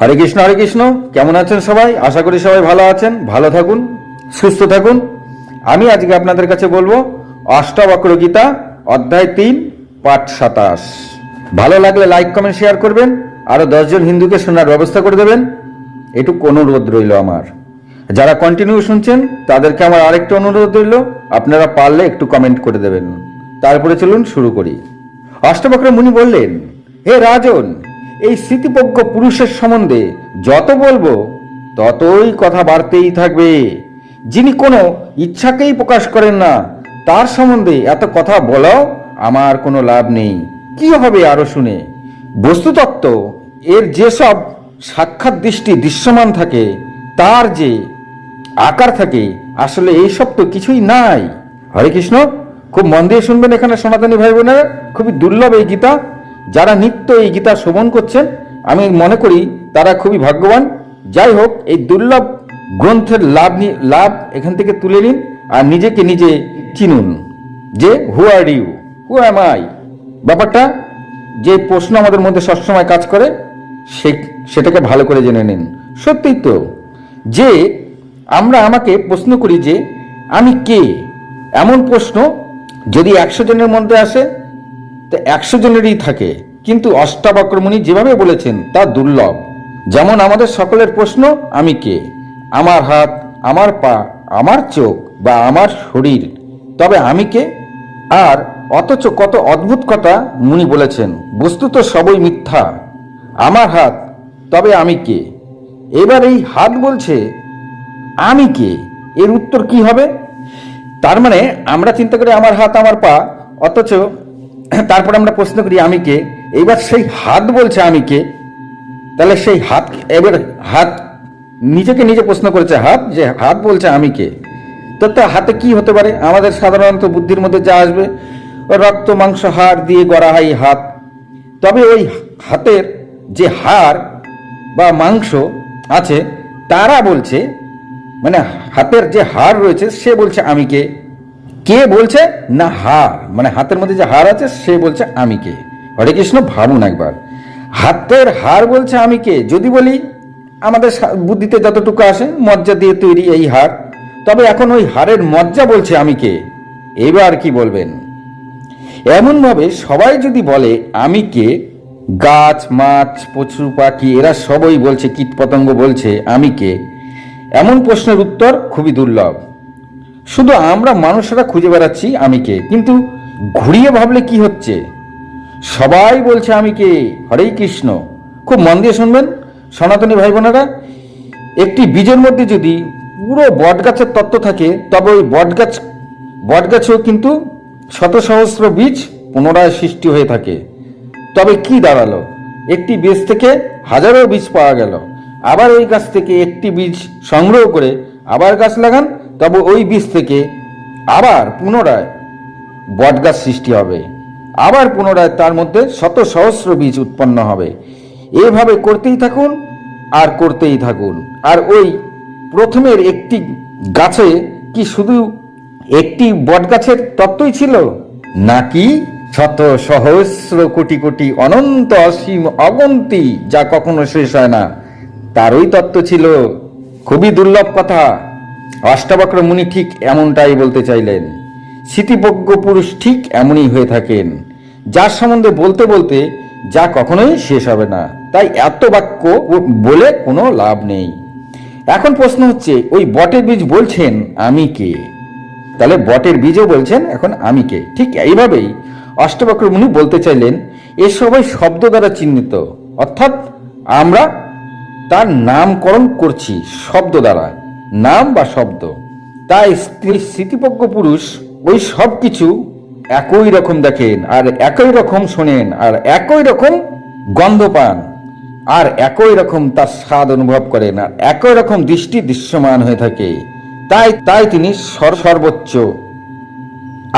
হরে কৃষ্ণ হরে কৃষ্ণ। কেমন আছেন সবাই? আশা করি সবাই ভালো আছেন। ভালো থাকুন, সুস্থ থাকুন। আমি আজকে আপনাদের কাছে বলবো অষ্টাবক্র গীতা অধ্যায় 3 পাঠ 27। ভালো লাগলে লাইক কমেন্ট শেয়ার করবেন, আরো 10 জন হিন্দুকে শোনার ব্যবস্থা করে দেবেন। এটুকু অনুরোধ রইল আমার। যারা কন্টিনিউ শুনছেন তাদেরকে আমার আরেকটা অনুরোধ রইল, আপনারা পারলে একটু কমেন্ট করে দেবেন। তারপরে চলুন শুরু করি। অষ্টাবক্র মুনি বললেন, হে রাজন, এই স্মৃতিপজ্ঞ পুরুষের সম্বন্ধে যত বলবো ততই কথা বাড়তেই থাকবে। যিনি কোনো ইচ্ছাকেই প্রকাশ করেন না, তার সম্বন্ধে এত কথা বলাও আমার কোনো লাভ নেই। কি হবে আরো শুনে? বস্তুতত্ত্ব এর যেসব সাক্ষাৎ দৃষ্টি দৃশ্যমান থাকে, তার যে আকার থাকে, আসলে এইসব তো কিছুই নাই। হরে কৃষ্ণ। খুব মন দিয়ে শুনবেন এখানে সনাতনী ভাই বোনেরা। খুবই দুর্লভ এই গীতা। যারা নিত্য এই গীতা শ্রবণ করছেন, আমি মনে করি তারা খুবই ভাগ্যবান। যাই হোক, এই দুর্লভ গ্রন্থের লাভ এখান থেকে তুলে নিন আর নিজেকে নিজে চিনুন যে হু are you, who am I. ব্যাপারটা যে প্রশ্ন আমাদের মধ্যে সবসময় কাজ করে, সেটাকে ভালো করে জেনে নিন। সত্যিই তো যে আমরা আমাকে প্রশ্ন করি যে আমি কে, এমন প্রশ্ন যদি 100 জনের মধ্যে আসে তো 100 জনেরই থাকে। কিন্তু অষ্টাবক্র মুনি যেভাবে বলেছেন তা দুর্লভ। যেমন আমাদের সকলের প্রশ্ন আমি কে, আমার হাত, আমার পা, আমার চোখ বা আমার শরীর, তবে আমি কে? আর অথচ কত অদ্ভুত কথা মুনি বলেছেন। বস্তুত সবই মিথ্যা। আমার হাত, তবে আমি কে? এবার এই হাত বলছে আমি কে, এর উত্তর কি হবে? তার মানে আমরা চিন্তা করি আমার হাত আমার পা, অথচ তারপর আমরা প্রশ্ন করি আমি কে। এইবার সেই হাত বলছে আমি কে। তাহলে সেই হাত, এবার হাত নিজেকে নিজে প্রশ্ন করেছে হাত, যে হাত বলছে আমি কে। তো হাতে কি হতে পারে? আমাদের সাধারণত বুদ্ধির মধ্যে যা আসবে, রক্ত মাংস হাড় দিয়ে গড়া হয় হাত। তবে ওই হাতের যে হাড় বা মাংস আছে, তারা বলছে, মানে হাতের যে হাড় রয়েছে সে বলছে আমি কে। কে বলছে না হাড়, মানে হাতের মধ্যে যে হাড় আছে সে বলছে আমি কে। হরে কৃষ্ণ। ভাবুন একবার, হাতের হাড় বলছে আমি কে। যদি বলি আমাদের বুদ্ধিতে যতটুকু আসে, মজ্জা দিয়ে তৈরি এই হাড়, তবে এখন ওই হাড়ের মজ্জা বলছে আমি কে। এবার কি বলবেন? এমন ভাবে সবাই যদি বলে আমি কে, গাছ মাছ পশু পাখি এরা সবই বলছে, কীট পতঙ্গ বলছে আমি কে, এমন প্রশ্নের উত্তর খুবই দুর্লভ। শুধু আমরা মানুষরা খুঁজে বেড়াচ্ছি আমি কে, কিন্তু ঘুরিয়ে ভাবলে কি হচ্ছে? সবাই বলছে আমি কে। হরেই কৃষ্ণ। খুব মন দিয়ে শুনবেন সনাতনী ভাই বোনেরা। একটি বীজের মধ্যে যদি পুরো বটগাছের তত্ত্ব থাকে, তবে ওই বটগাছেও কিন্তু শত সহস্র বীজ পুনরায় সৃষ্টি হয়ে থাকে। তবে কি দাঁড়ালো? একটি বীজ থেকে হাজারো বীজ পাওয়া গেল। আবার ওই গাছ থেকে একটি বীজ সংগ্রহ করে আবার গাছ লাগান, তবে ওই বীজ থেকে আবার পুনরায় বটগাছ সৃষ্টি হবে। আবার পুনরায় তার মধ্যে শত সহস্র বীজ উৎপন্ন হবে। এভাবে করতেই থাকুন আর করতেই থাকুন। আর ওই প্রথমের একটি গাছে কি শুধু একটি বটগাছের তত্ত্বই ছিল, নাকি শত সহস্র কোটি কোটি অনন্ত অসীম অগন্তি, যা কখনো শেষ হয় না, তারই তত্ত্ব ছিল? খুবই দুর্লভ কথা। অষ্টাবক্র মুনি ঠিক এমনটাই বলতে চাইলেন। স্মৃতিপজ্ঞ পুরুষ ঠিক এমনই হয়ে থাকেন, যার সম্বন্ধে বলতে বলতে যা কখনোই শেষ হবে না। তাই এত বাক্য বলে কোনো লাভ নেই। এখন প্রশ্ন হচ্ছে, ওই বটের বীজ বলছেন আমি কে, তাহলে বটের বীজও বলছেন এখন আমি কে। ঠিক এইভাবেই অষ্টাবক্র মুনি বলতে চাইলেন, এ সবাই শব্দ দ্বারা চিহ্নিত, অর্থাৎ আমরা তার নামকরণ করছি শব্দ দ্বারা, নাম বা শব্দ। তাই স্মৃতিপজ্ঞ পুরুষ ওই সব কিছু একই রকম দেখেন, আর একই রকম শোনেন, আর একই রকম গন্ধ পান, আর একই রকম তার স্বাদ অনুভব করেন, আর একই রকম দৃষ্টি দৃশ্যমান হয়ে থাকে। তাই তিনি সর্বোচ্চ।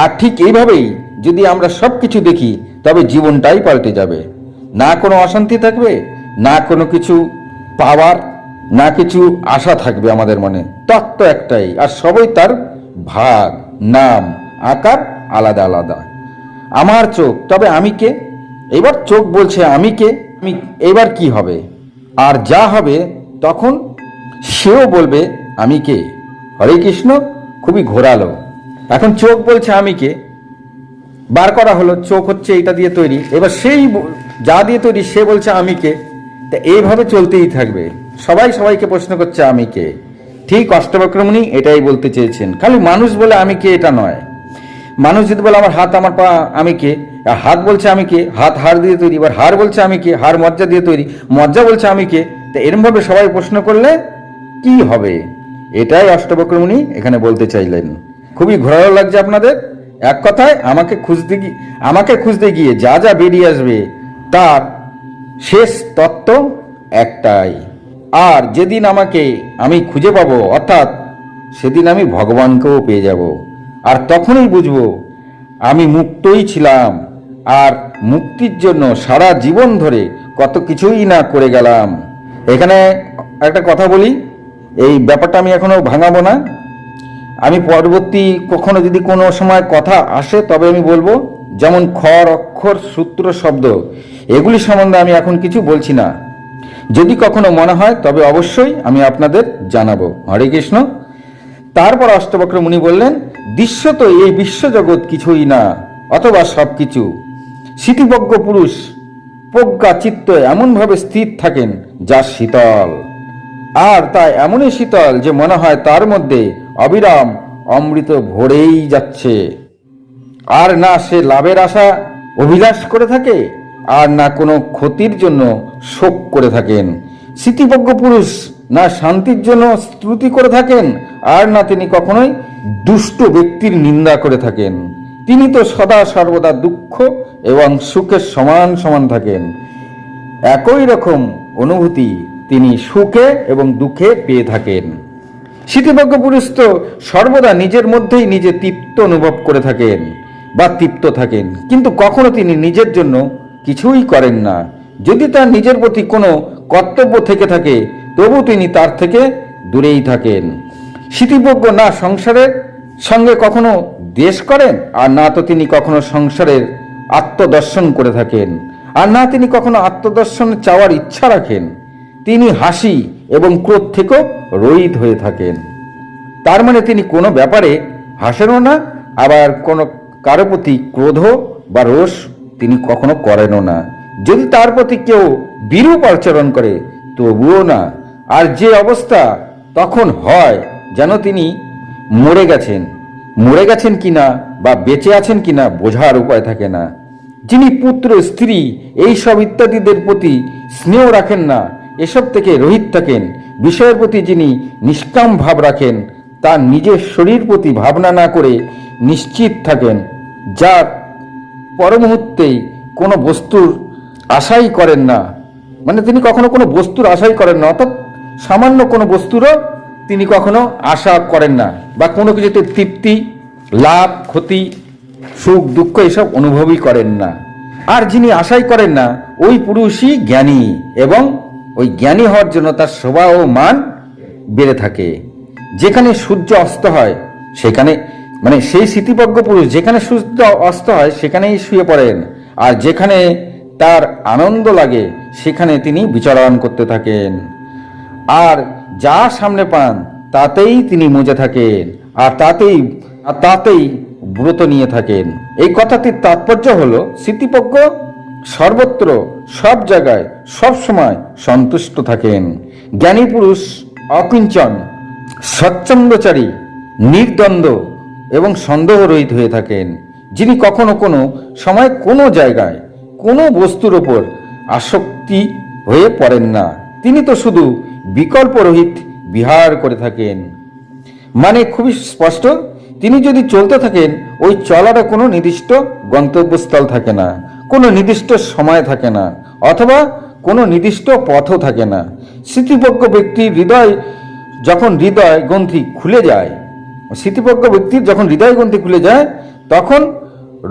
আর ঠিক এইভাবেই যদি আমরা সবকিছু দেখি, তবে জীবনটাই পাল্টে যাবে। না কোনো অশান্তি থাকবে, না কোনো কিছু পাওয়ার, না কিছু আশা থাকবে আমাদের মনে। তত্ত্ব একটাই, আর সবই তার ভাগ, নাম, আকার আলাদা আলাদা। আমার চোখ, তবে আমি কে? এবার চোখ বলছে আমি কে। এবার কি হবে? আর যা হবে তখন সেও বলবে আমি কে। হরে কৃষ্ণ। খুবই ঘোরালো। এখন চোখ বলছে আমি কে, বার করা হলো, চোখ হচ্ছে এইটা দিয়ে তৈরি, এবার সেই যা দিয়ে তৈরি সে বলছে আমি কে। তা এইভাবে চলতেই থাকবে, সবাই সবাইকে প্রশ্ন করছে আমি কে। ঠিক অষ্টবক্র মুনি এটাই বলতে চেয়েছেন। খালি মানুষ বলে আমি কে এটা নয়। মানুষ যদি বলে আমার হাত আমার পা আমি কে, হাত বলছে আমি কে, হাত হাড় দিয়ে তৈরি, এবার হাড় বলছে আমি কে, হাড় মজ্জা দিয়ে তৈরি, মজ্জা বলছে আমি কে। তা এরমভাবে সবাই প্রশ্ন করলে কি হবে? এটাই অষ্টবক্র মুনি এখানে বলতে চাইলেন। খুবই ঘোরালো লাগছে আপনাদের? এক কথায় আমাকে খুঁজতে গিয়ে যা যা বেরিয়ে আসবে তার শেষ তত্ত্ব একটাই। আর যেদিন আমি খুঁজে পাবো, অর্থাৎ সেদিন আমি ভগবানকেও পেয়ে যাব। আর তখনই বুঝবো আমি মুক্তই ছিলাম, আর মুক্তির জন্য সারা জীবন ধরে কত কিছুই না করে গেলাম। এখানে একটা কথা বলি, এই ব্যাপারটা আমি এখনো ভাঙাবো না। আমি পরবর্তী কখনো যদি কোনো সময় কথা আসে তবে আমি বলবো। যেমন খর, অক্ষর, সূত্র, শব্দ, এগুলি সম্বন্ধে আমি এখন কিছু বলছি না। যদি কখনো মনে হয় তবে অবশ্যই আমি আপনাদের জানাবো। হরে কৃষ্ণ। তারপর অষ্টবক্র মুনি বললেন, দৃশ্যত এই বিশ্বজগৎ কিছুই না, অথবা সব কিছু। স্মৃতিবজ্ঞ পুরুষ প্রজ্ঞা চিত্ত এমনভাবে স্থির থাকেন যা শীতল, আর তা এমনই শীতল যে মনে হয় তার মধ্যে অবিরাম অমৃত ভরেই যাচ্ছে। আর না সে লাভের আশা অভিলাষ করে থাকে, আর না কোনো ক্ষতির জন্য শোক করে থাকেন। স্মৃতিবজ্ঞ পুরুষ না শান্তির জন্য স্তুতি করে থাকেন, আর না তিনি কখনোই দুষ্ট ব্যক্তির নিন্দা করে থাকেন। তিনি তো সদা সর্বদা দুঃখ এবং সুখের সমান সমান থাকেন। একই রকম অনুভূতি তিনি সুখে এবং দুঃখে পেয়ে থাকেন। স্মৃতিবজ্ঞ পুরুষ তো সর্বদা নিজের মধ্যেই নিজে তৃপ্ত অনুভব করে থাকেন বা তৃপ্ত থাকেন, কিন্তু কখনো তিনি নিজের জন্য কিছুই করেন না। যদি তার নিজের প্রতি কোনো কর্তব্য থেকে থাকে তবু তিনি তার থেকে দূরেই থাকেন। স্মৃতিবজ্ঞ না সংসারের সঙ্গে কখনো দ্বেষ করেন, আর না তো তিনি কখনো সংসারের আত্মদর্শন করে থাকেন, আর না তিনি কখনো আত্মদর্শন চাওয়ার ইচ্ছা রাখেন। তিনি হাসি এবং ক্রোধ থেকেও রহিত হয়ে থাকেন। তার মানে তিনি কোনো ব্যাপারে হাসেনও না, আবার কোনো কারো প্রতি ক্রোধ বা রোষ তিনি কখনো করেনও না। যদি তার প্রতি কেউ বিরূপ আচরণ করে তবুও না। আর যে অবস্থা তখন হয় যেন তিনি মরে গেছেন কিনা বা বেঁচে আছেন কিনা বোঝার উপায় থাকে না। যিনি পুত্র, স্ত্রী এইসব ইত্যাদিদের প্রতি স্নেহ রাখেন না, এসব থেকে রহিত থাকেন, বিষয়ের প্রতি যিনি নিষ্কাম ভাব রাখেন, তার নিজের শরীর প্রতি ভাবনা না করে নিশ্চিত থাকেন, যার পরমুহূর্তেই কোনো বস্তুর আশাই করেন না, মানে তিনি কখনো কোনো বস্তুর আশাই করেন না, অর্থাৎ সামান্য কোনো বস্তুরও তিনি কখনো আশা করেন না, বা কোনো কিছুতে তৃপ্তি, লাভ, ক্ষতি, সুখ, দুঃখ এসব অনুভবই করেন না। আর যিনি আশাই করেন না ওই পুরুষই জ্ঞানী, এবং ওই জ্ঞানী হওয়ার জন্য তার শোভা ও মান বেড়ে থাকে। যেখানে সূর্য অস্ত হয় সেখানে, মানে সেই স্মৃতিবজ্ঞ পুরুষ যেখানে সূর্য অস্ত হয় সেখানেই শুয়ে পড়েন, আর যেখানে তার আনন্দ লাগে সেখানে তিনি বিচরণ করতে থাকেন। আর যা সামনে পান তাতেই তিনি মজে থাকেন, আর তাতেই ব্রত নিয়ে থাকেন। এই কথাটির তাৎপর্য হলো স্মৃতিবজ্ঞ সর্বত্র, সব জায়গায়, সব সময় সন্তুষ্ট থাকেন। জ্ঞানী পুরুষ অকিঞ্চন, স্বচ্ছন্দচারী, নির্দ্বন্দ্ব এবং সন্দেহরহিত হয়ে থাকেন। যিনি কখনো কোনো সময় কোনো জায়গায় কোনো বস্তুর ওপর আসক্তি হয়ে পড়েন না। তিনি তো শুধু বিকল্প রহিত বিহার করে থাকেন। মানে খুবই স্পষ্ট, তিনি যদি চলতে থাকেন ওই চলারও কোনো নির্দিষ্ট গন্তব্যস্থল থাকে না, কোনো নির্দিষ্ট সময় থাকে না, অথবা কোনো নির্দিষ্ট পথও থাকে না। স্মৃতিবজ্ঞ ব্যক্তির যখন হৃদয় গ্রন্থি খুলে যায় তখন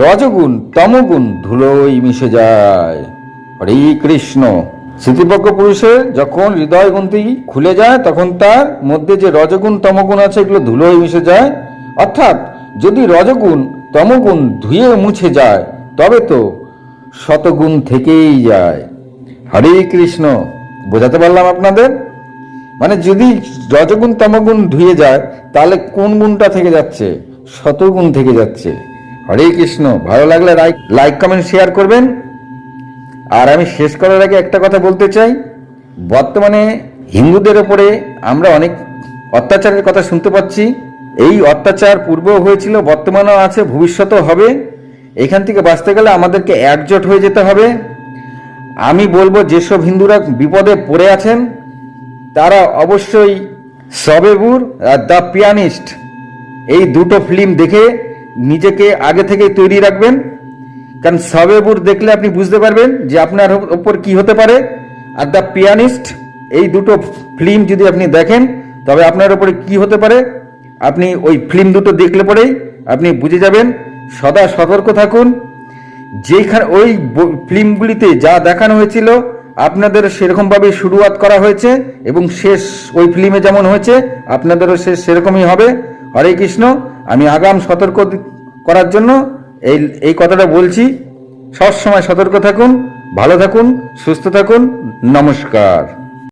রজগুণ তমগুণ ধুলোয় মিশে যায়। হরে কৃষ্ণ। স্মৃতিবজ্ঞ পুরুষের যখন হৃদয় গ্রন্থি খুলে যায় তখন তার মধ্যে যে রজগুণ তমগুণ আছে এগুলো ধুলোয় মিশে যায়। অর্থাৎ যদি রজগুণ তমগুণ ধুয়ে মুছে যায় তবে তো শতগুণ থেকেই যায়। হরে কৃষ্ণ। বোঝাতে পারলাম আপনাদের? মানে যদি রজগুণ তমগুণ ধুয়ে যায়, তাহলে কোন গুণটা থেকে যাচ্ছে? শতগুণ থেকে যাচ্ছে। হরে কৃষ্ণ। ভালো লাগলে লাইক কমেন্ট শেয়ার করবেন। আর আমি শেষ করার আগে একটা কথা বলতে চাই, বর্তমানে হিন্দুদের ওপরে আমরা অনেক অত্যাচারের কথা শুনতে পাচ্ছি। এই অত্যাচার পূর্বেও হয়েছিল, বর্তমানেও আছে, ভবিষ্যতেও হবে। এখান থেকে বাঁচতে গেলে আমাদেরকে একজোট হয়ে যেতে হবে। আমি বলবো, যেসব হিন্দুরা বিপদে পড়ে আছেন তারা অবশ্যই সবেবুর আর দ্য পিয়ানিস্ট এই দুটো ফিল্ম দেখে নিজেকে আগে থেকে তৈরি রাখবেন। কারণ সবেবুর দেখলে আপনি বুঝতে পারবেন যে আপনার ওপর কি হতে পারে, আর দ্য পিয়ানিস্ট এই দুটো ফিল্ম যদি আপনি দেখেন তবে আপনার ওপরে কি হতে পারে আপনি ওই ফিল্ম দুটো দেখলে পরেই আপনি বুঝে যাবেন। সদা সতর্ক থাকুন। যেখানে ওই ফিল্মগুলিতে যা দেখানো হয়েছিল আপনাদের সেরকমভাবে শুরুয়াত করা হয়েছে এবং শেষ ওই ফিল্মে যেমন হয়েছে আপনাদেরও শেষ সেরকমই হবে। হরে কৃষ্ণ। আমি আগাম সতর্ক করার জন্য এই কথাটা বলছি। সব সময় সতর্ক থাকুন, ভালো থাকুন, সুস্থ থাকুন। নমস্কার।